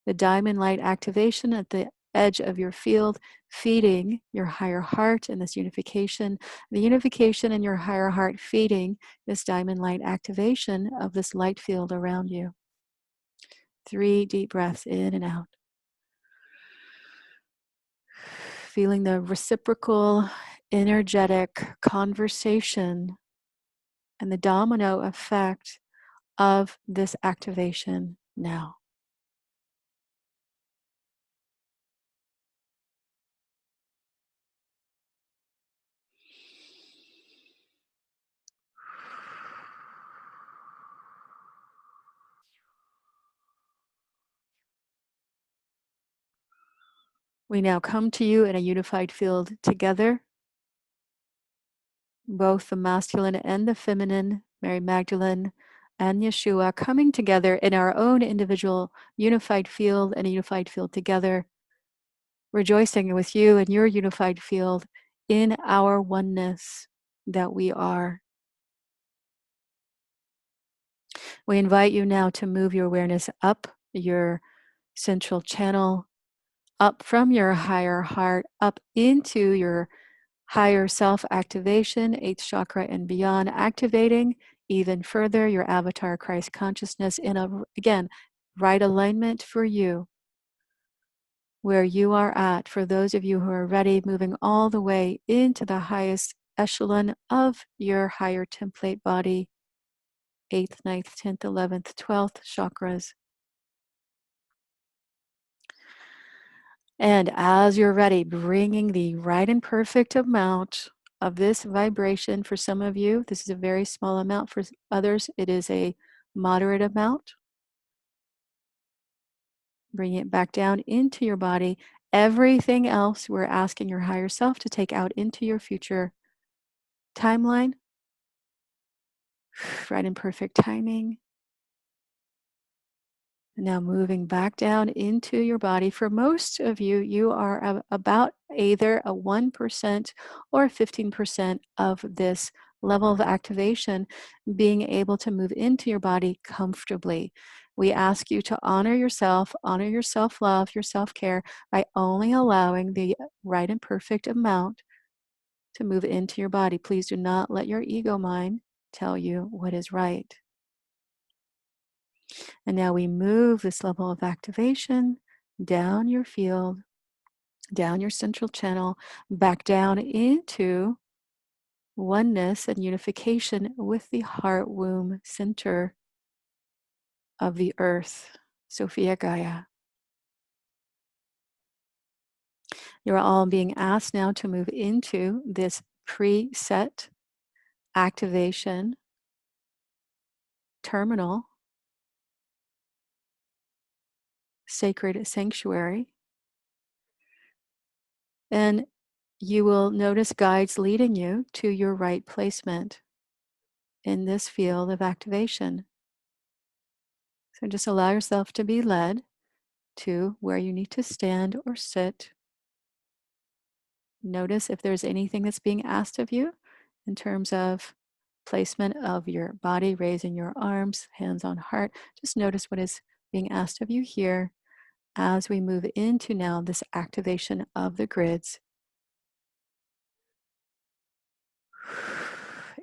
Speaker 1: The diamond light activation at the edge of your field, feeding your higher heart in this unification. The unification in your higher heart feeding this diamond light activation of this light field around you. 3 deep breaths in and out. Feeling the reciprocal, energetic conversation and the domino effect of this activation now. We now come to you in a unified field together, both the masculine and the feminine, Mary Magdalene and Yeshua, coming together in our own individual unified field and a unified field together, rejoicing with you in your unified field in our oneness that we are. We invite you now to move your awareness up your central channel, up from your higher heart, up into your higher self activation, 8th chakra and beyond, activating even further your avatar Christ consciousness in again, right alignment for you, where you are at. For those of you who are ready, moving all the way into the highest echelon of your higher template body, 8th, 9th, 10th, 11th, 12th chakras. And as you're ready, bringing the right and perfect amount of this vibration. For some of you, this is a very small amount. For others, it is a moderate amount. Bring it back down into your body. Everything else, we're asking your higher self to take out into your future timeline. Right and perfect timing. And now moving back down into your body. For most of you, you are about either a 1% or 15% of this level of activation, being able to move into your body comfortably. We ask you to honor yourself, honor your self-love, your self-care by only allowing the right and perfect amount to move into your body. Please do not let your ego mind tell you what is right. And now we move this level of activation down your field, down your central channel, back down into oneness and unification with the heart womb center of the earth, Sophia Gaia. You're all being asked now to move into this preset activation terminal, sacred sanctuary. And you will notice guides leading you to your right placement in this field of activation. So just allow yourself to be led to where you need to stand or sit. Notice if there's anything that's being asked of you in terms of placement of your body, raising your arms, hands on heart. Just notice what is being asked of you here as we move into now this activation of the grids.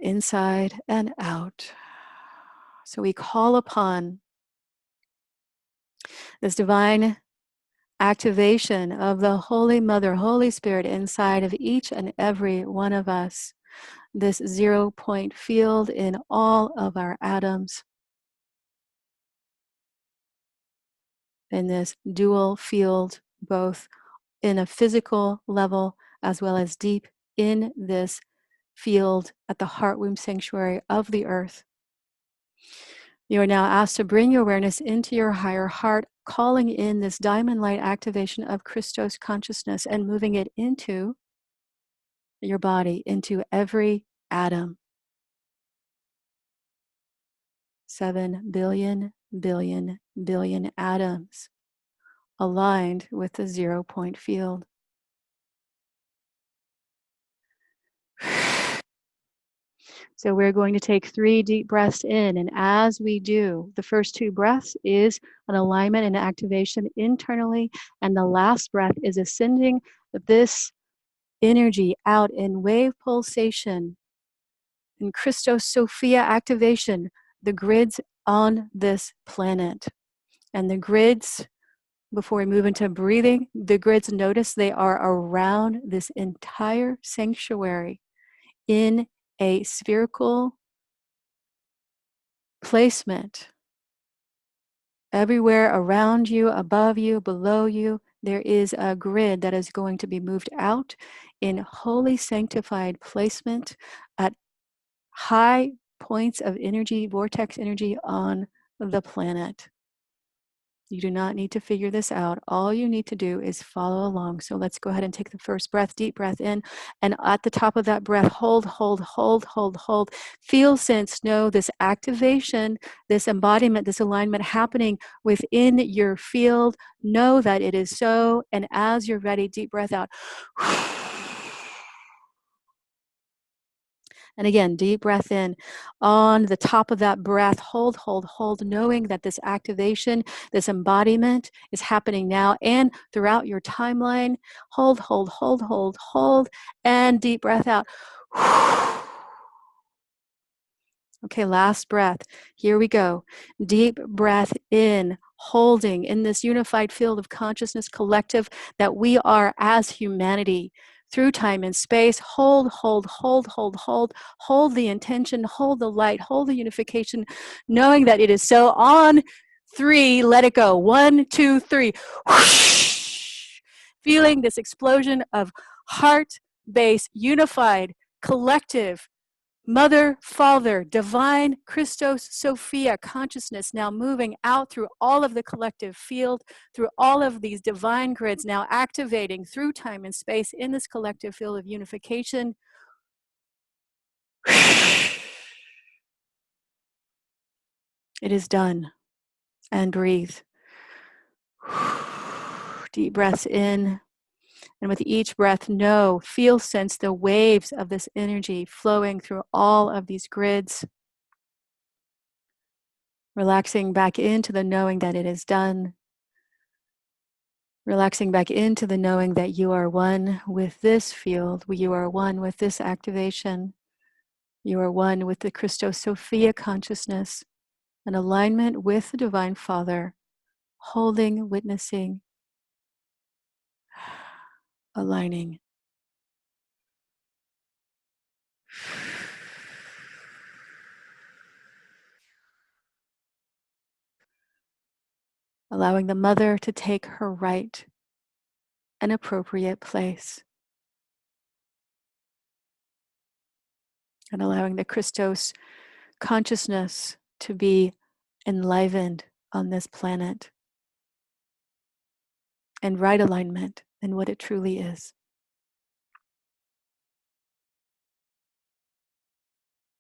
Speaker 1: Inside and out. So we call upon this divine activation of the Holy Mother, Holy Spirit inside of each and every one of us. This 0 point field in all of our atoms. In this dual field, both in a physical level as well as deep in this field at the heart womb sanctuary of the earth. You are now asked to bring your awareness into your higher heart, calling in this diamond light activation of Christos consciousness and moving it into your body, into every atom. 7 billion, billion, billion atoms aligned with the 0 point field. So we're going to take 3 deep breaths in, and as we do, the first 2 breaths is an alignment and activation internally, and the last breath is ascending this energy out in wave pulsation, in Christos Sophia activation, the grids on this planet. And the grids, before we move into breathing, the grids, notice they are around this entire sanctuary in a spherical placement. Everywhere around you, above you, below you, there is a grid that is going to be moved out in holy sanctified placement at high points of energy, vortex energy on the planet. You do not need to figure this out. All you need to do is follow along. So let's go ahead and take the first breath, deep breath in. And at the top of that breath, hold, hold, hold, hold, hold. Feel, sense, know this activation, this embodiment, this alignment happening within your field. Know that it is so. And as you're ready, deep breath out. And again, deep breath in. On the top of that breath, hold, hold, hold, knowing that this activation, this embodiment is happening now and throughout your timeline. Hold, hold, hold, hold, hold, and deep breath out. Okay, last breath. Here we go. Deep breath in, holding in this unified field of consciousness collective that we are as humanity. Through time and space, hold, hold, hold, hold, hold, hold the intention, hold the light, hold the unification, knowing that it is so. On 3, let it go. 1, 2, 3. Feeling this explosion of heart, base, unified, collective, Mother, Father, Divine, Christos, Sophia, consciousness now moving out through all of the collective field, through all of these divine grids, now activating through time and space in this collective field of unification. It is done. And breathe. Deep breaths in. And with each breath, know, feel, sense the waves of this energy flowing through all of these grids. Relaxing back into the knowing that it is done. Relaxing back into the knowing that you are one with this field. You are one with this activation. You are one with the Christos Sophia consciousness, an alignment with the Divine Father, holding, witnessing, aligning. Allowing the mother to take her right and appropriate place. And allowing the Christos consciousness to be enlivened on this planet and right alignment in what it truly is.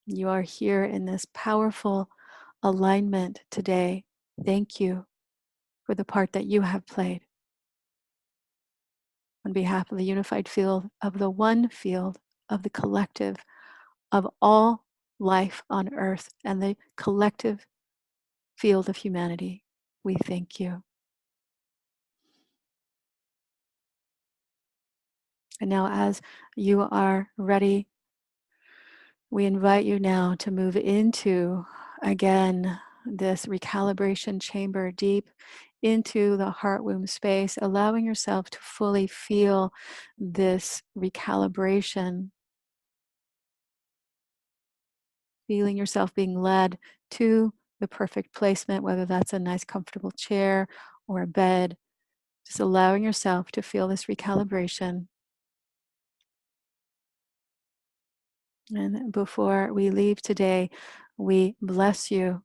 Speaker 1: You are here in this powerful alignment today. Thank you for the part that you have played. On behalf of the unified field, of the one field, of the collective, of all life on earth, and the collective field of humanity, we thank you. And now, as you are ready, we invite you now to move into, again, this recalibration chamber deep into the heart womb space, allowing yourself to fully feel this recalibration, feeling yourself being led to the perfect placement, whether that's a nice comfortable chair or a bed, just allowing yourself to feel this recalibration. And before we leave today, we bless you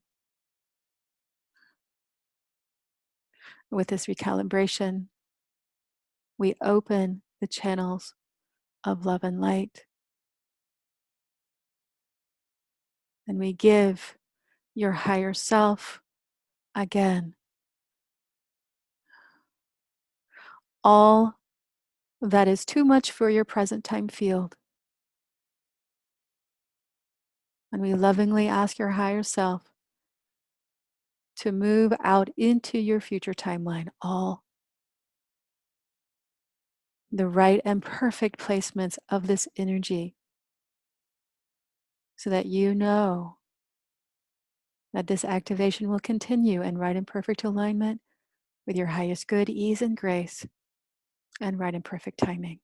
Speaker 1: with this recalibration. We open the channels of love and light, and we give your higher self again all that is too much for your present time field. And we lovingly ask your higher self to move out into your future timeline all the right and perfect placements of this energy, so that you know that this activation will continue in right and perfect alignment with your highest good, ease, and grace, and right and perfect timing.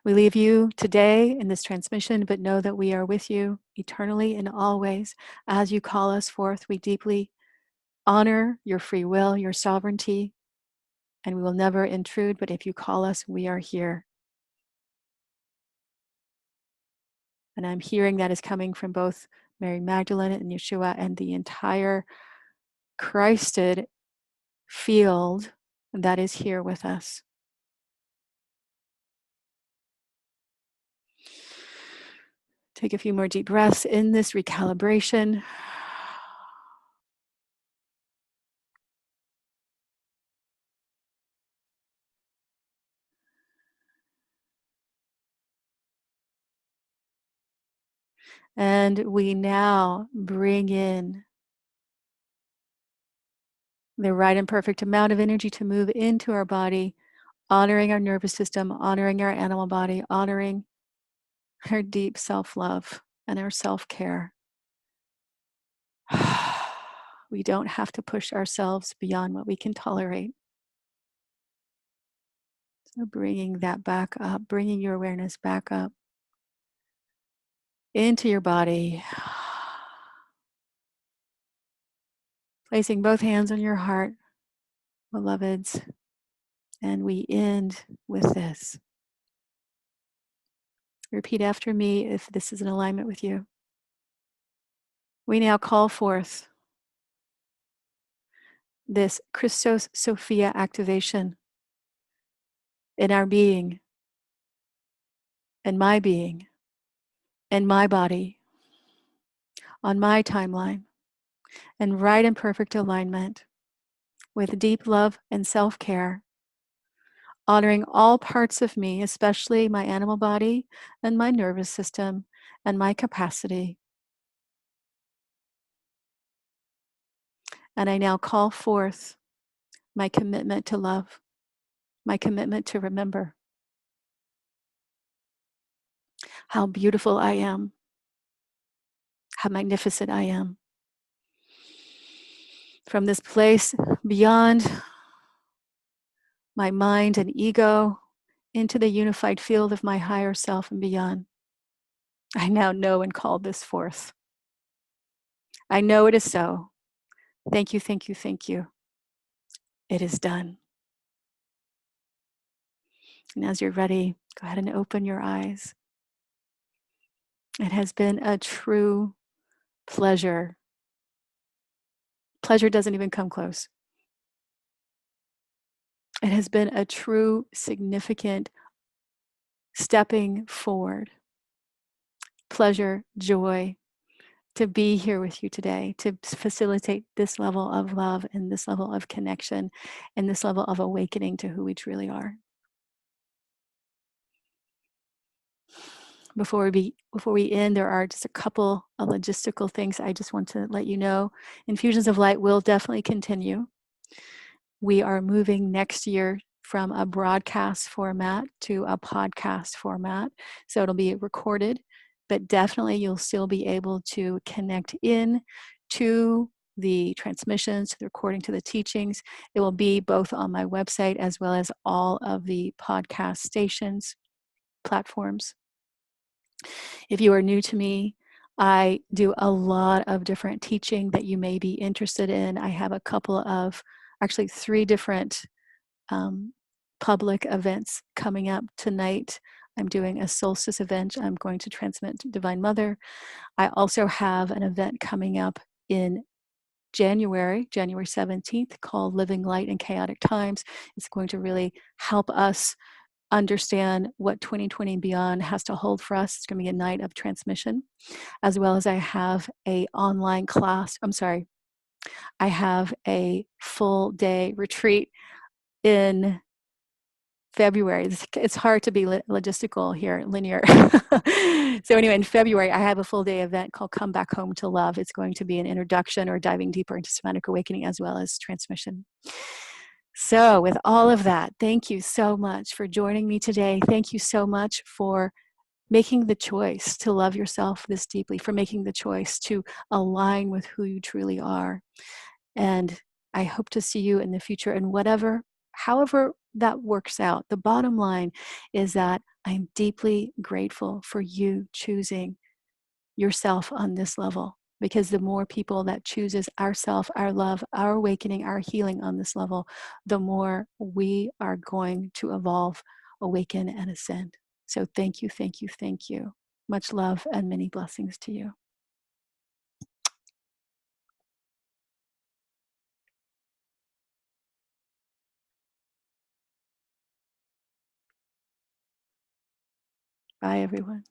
Speaker 1: We leave you today in this transmission, but know that we are with you eternally and always. As you call us forth, we deeply honor your free will, your sovereignty, and we will never intrude, but if you call us, we are here. And I'm hearing that is coming from both Mary Magdalene and Yeshua and the entire Christed field that is here with us. Take a few more deep breaths in this recalibration. And we now bring in the right and perfect amount of energy to move into our body, honoring our nervous system, honoring our animal body, honoring our deep self-love and our self-care. We don't have to push ourselves beyond what we can tolerate. So bringing that back up, bringing your awareness back up into your body. Placing both hands on your heart, beloveds. And we end with this. Repeat after me if this is in alignment with you. We now call forth this Christos Sophia activation in our being, in my being, in my body, on my timeline, in right and perfect alignment with deep love and self-care, honoring all parts of me, especially my animal body and my nervous system and my capacity. And I now call forth my commitment to love, my commitment to remember how beautiful I am, how magnificent I am. From this place beyond my mind and ego into the unified field of my higher self and beyond, I now know and call this forth. I know it is so. Thank you, thank you, thank you. It is done. And as you're ready, go ahead and open your eyes. It has been a true pleasure. Pleasure doesn't even come close. It has been a true, significant stepping forward. Pleasure, joy to be here with you today, to facilitate this level of love and this level of connection and this level of awakening to who we truly are. Before we end, there are just a couple of logistical things I just want to let you know. Infusions of Light will definitely continue. We are moving next year from a broadcast format to a podcast format. So it'll be recorded, but definitely you'll still be able to connect in to the transmissions, to the recording, to the teachings. It will be both on my website as well as all of the podcast stations, platforms. If you are new to me, I do a lot of different teaching that you may be interested in. I have a couple of, actually 3 different public events coming up tonight. I'm doing a solstice event. I'm going to transmit Divine Mother. I also have an event coming up in January 17th, called Living Light in Chaotic Times. It's going to really help us understand what 2020 and beyond has to hold for us. It's going to be a night of transmission, as well as I have a online class. I have a full day retreat in February. It's hard to be logistical here, linear. So anyway, in February, I have a full day event called Come Back Home to Love. It's going to be an introduction or diving deeper into somatic awakening as well as transmission. So with all of that, thank you so much for joining me today. Thank you so much for making the choice to love yourself this deeply, for making the choice to align with who you truly are. And I hope to see you in the future, and however that works out. The bottom line is that I'm deeply grateful for you choosing yourself on this level, because the more people that chooses ourself, our love, our awakening, our healing on this level, the more we are going to evolve, awaken, and ascend. So thank you, thank you, thank you. Much love and many blessings to you. Bye, everyone.